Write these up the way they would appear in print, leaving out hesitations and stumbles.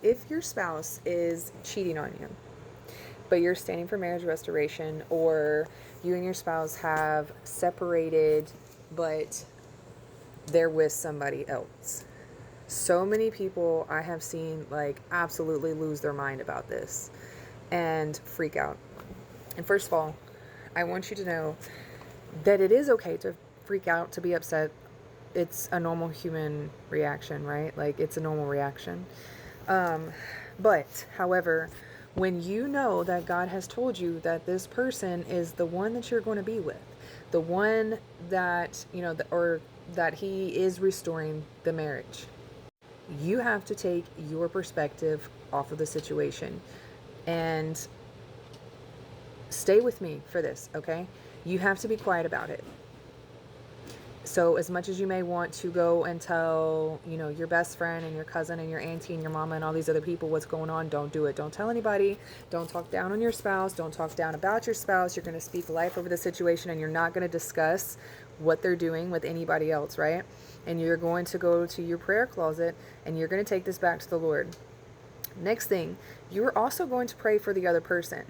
if your spouse is cheating on you, but you're standing for marriage restoration, or you and your spouse have separated, but they're with somebody else. So many people I have seen like absolutely lose their mind about this and freak out. And first of all, I want you to know that it is okay to freak out, to be upset. It's a normal human reaction, right? Like, it's a normal reaction. But, however, when you know that God has told you that this person is the one that you're going to be with, the one that, or that He is restoring the marriage, you have to take your perspective off of the situation. And stay with me for this, okay? You have to be quiet about it. So as much as you may want to go and tell, your best friend and your cousin and your auntie and your mama and all these other people what's going on, don't do it. Don't tell anybody. Don't talk down on your spouse. Don't talk down about your spouse. You're going to speak life over the situation, and you're not going to discuss what they're doing with anybody else, right? And you're going to go to your prayer closet and you're going to take this back to the Lord. Next thing, you're also going to pray for the other person.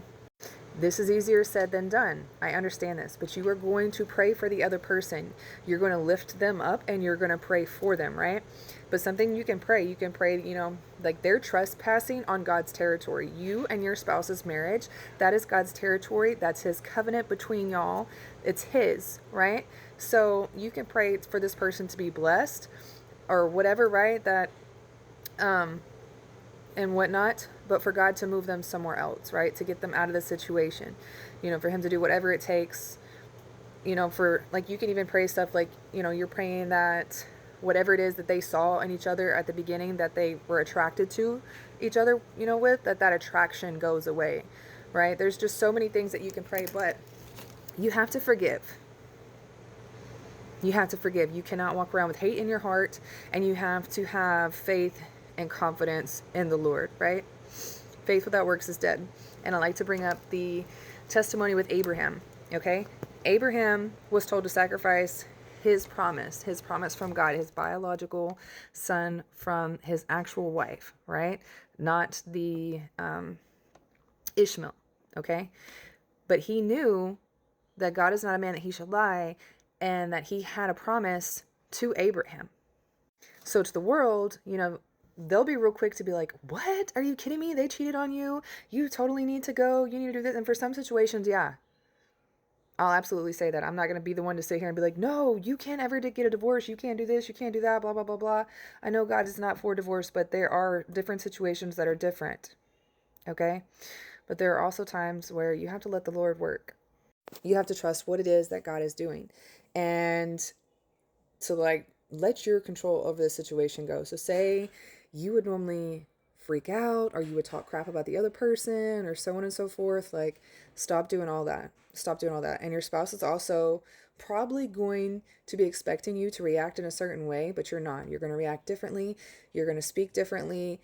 This is easier said than done. I understand this, but you are going to pray for the other person. You're going to lift them up and you're going to pray for them, right? But something you can pray, like they're trespassing on God's territory. You and your spouse's marriage, that is God's territory. That's His covenant between y'all. It's His, right? So you can pray for this person to be blessed or whatever, right? And whatnot, but for God to move them somewhere else, right? To get them out of the situation, for Him to do whatever it takes, for, like, you can even pray stuff like, you're praying that whatever it is that they saw in each other at the beginning that they were attracted to each other, with, that attraction goes away, right? There's just so many things that you can pray, but you have to forgive. You have to forgive. You cannot walk around with hate in your heart, and you have to have faith and confidence in the Lord, right? Faith without works is dead. And I like to bring up the testimony with Abraham, okay? Abraham was told to sacrifice his promise from God, his biological son from his actual wife, right? Not the Ishmael, okay? But he knew that God is not a man that He should lie, and that He had a promise to Abraham. So to the world, they'll be real quick to be like, what? Are you kidding me? They cheated on you. You totally need to go. You need to do this. And for some situations, yeah, I'll absolutely say that. I'm not going to be the one to sit here and be like, no, you can't ever get a divorce. You can't do this. You can't do that, blah, blah, blah, blah. I know God is not for divorce, but there are different situations that are different. Okay? But there are also times where you have to let the Lord work. You have to trust what it is that God is doing. And to, like, let your control over the situation go. So say you would normally freak out, or you would talk crap about the other person, or so on and so forth. Like, stop doing all that. Stop doing all that. And your spouse is also probably going to be expecting you to react in a certain way, but you're not. You're going to react differently. You're going to speak differently,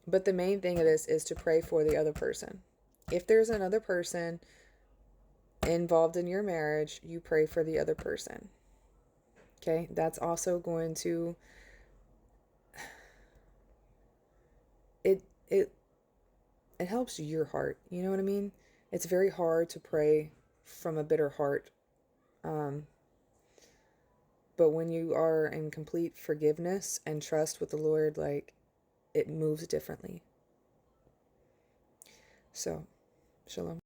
but the main thing of this is to pray for the other person. If there's another person involved in your marriage, you pray for the other person. Okay? That's also going to it helps your heart. You know what I mean? It's very hard to pray from a bitter heart. But when you are in complete forgiveness and trust with the Lord, like, it moves differently. So, shalom.